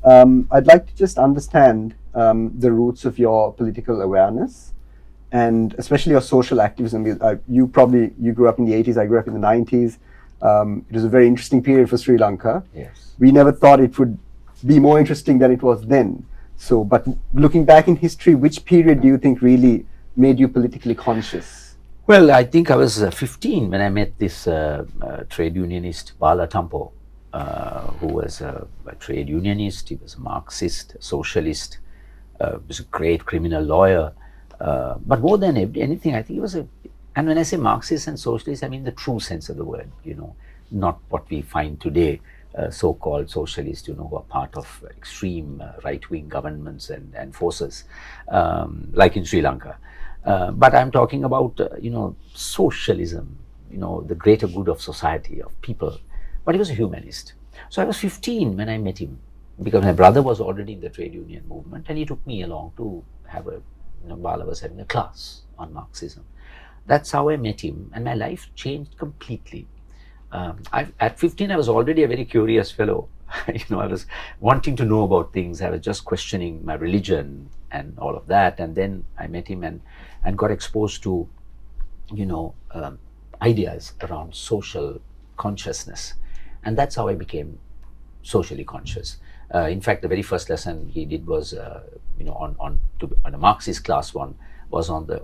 I'd like to just understand the roots of your political awareness and especially your social activism. You grew up in the 80s, I grew up in the 90s. It was a very interesting period for Sri Lanka. Yes. We never thought it would be more interesting than it was then. So, but looking back in history, which period do you think really made you politically conscious? Well, I think I was 15 when I met this trade unionist, Bala Tampo, who was a trade unionist. He was a Marxist, socialist, was a great criminal lawyer. But more than anything, I think he was and when I say Marxist and socialist, I mean the true sense of the word, not what we find today, so-called socialists, who are part of extreme right-wing governments and forces, like in Sri Lanka. But I'm talking about, socialism, the greater good of society, of people. But he was a humanist. So I was 15 when I met him, because my brother was already in the trade union movement, and he took me along to have Bala was having a class on Marxism. That's how I met him, and my life changed completely. At 15, I was already a very curious fellow. I was wanting to know about things. I was just questioning my religion and all of that. And then I met him and got exposed to, ideas around social consciousness. And that's how I became socially conscious. In fact, the very first lesson he did was, on a Marxist class one, was on the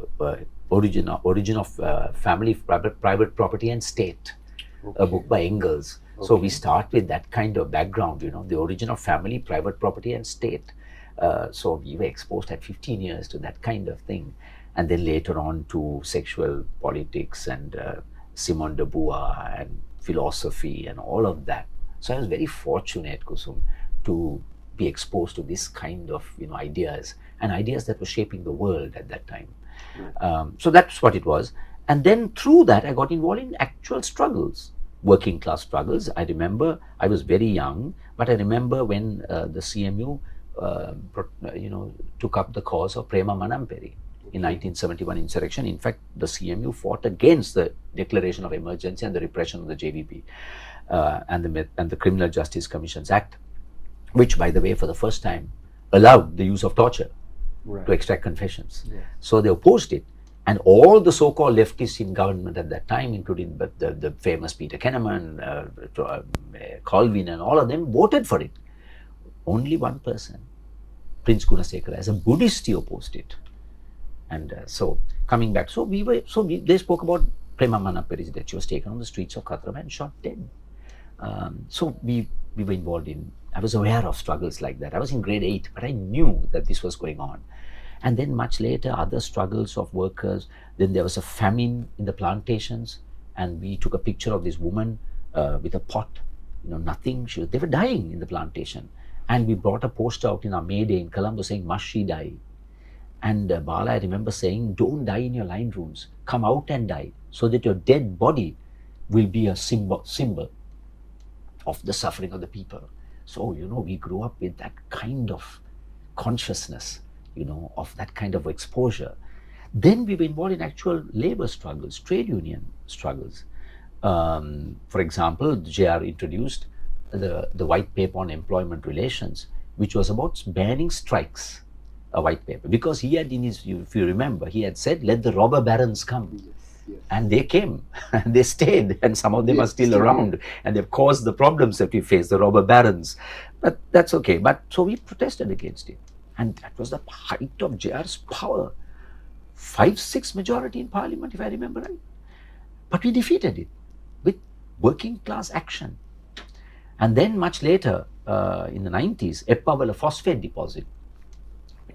origin of family, private property and state. Okay. A book by Engels. Okay. So we start with that kind of background, the origin of family, private property and state. So we were exposed at 15 years to that kind of thing. And then later on to sexual politics and Simone de Beauvoir and philosophy and all of that. So I was very fortunate, Kusum, to be exposed to this kind of ideas and ideas that were shaping the world at that time. So that's what it was. And then through that, I got involved in actual struggles, working class struggles. I remember I was very young, but I remember when the CMU, took up the cause of Prema Manamperi in 1971 insurrection. In fact, the CMU fought against the declaration of emergency and the repression of the JVP and the Criminal Justice Commissions Act, which, by the way, for the first time, allowed the use of torture to extract confessions. Yeah. So they opposed it. And all the so-called leftists in government at that time, including the famous Peter Kenneman, Colvin, and all of them, voted for it. Only one person, Prince Gunasekara, as a Buddhist, he opposed it. And so coming back, they spoke about Prema Manamperi, that she was taken on the streets of Katrama and shot dead. So we were involved in. I was aware of struggles like that. I was in grade 8, but I knew that this was going on. And then much later, other struggles of workers. Then there was a famine in the plantations, and we took a picture of this woman with a pot, nothing. They were dying in the plantation. And we brought a poster out in our May Day in Colombo saying, "Must she die?" And Bala, I remember saying, "Don't die in your line rooms. Come out and die, so that your dead body will be a symbol of the suffering of the people." So, we grew up with that kind of consciousness, of that kind of exposure. Then we were involved in actual labor struggles, trade union struggles. For example, JR introduced the white paper on employment relations, which was about banning strikes, a white paper, because he had if you remember, he had said, "Let the robber barons come." Yes. Yes. And they came, and they stayed, and some of them are still around, and they've caused the problems that we face, the robber barons. But that's okay. But so we protested against it. And that was the height of JR's power. 5-6 majority in parliament, if I remember right. But we defeated it with working class action. And then much later, in the 90s, Eppavala phosphate deposit,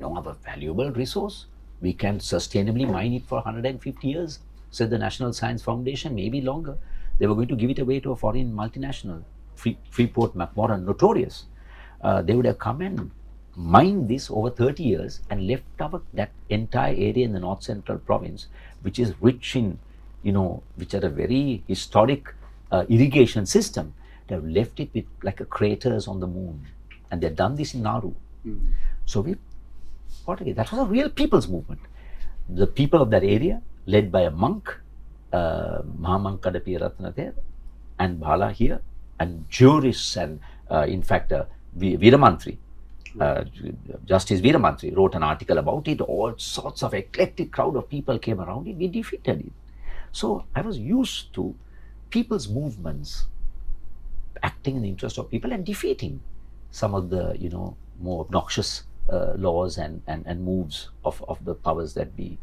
our valuable resource, we can sustainably mine it for 150 years, said the National Science Foundation, maybe longer. They were going to give it away to a foreign multinational, Freeport McMoran, notorious. They would have come and mined this over 30 years and left that entire area in the north central province, which is rich in, which had a very historic irrigation system. They have left it with like a craters on the moon. And they've done this in Nauru. Mm. So we fought again. That was a real people's movement. The people of that area, led by a monk, Mahamankadapiya Ratnather, and Bala here, and jurists, and in fact, Veeramantri, Justice Veeramantri wrote an article about it. All sorts of eclectic crowd of people came around it. We defeated it. So I was used to people's movements acting in the interest of people and defeating some of the, more obnoxious laws and moves of the powers that be.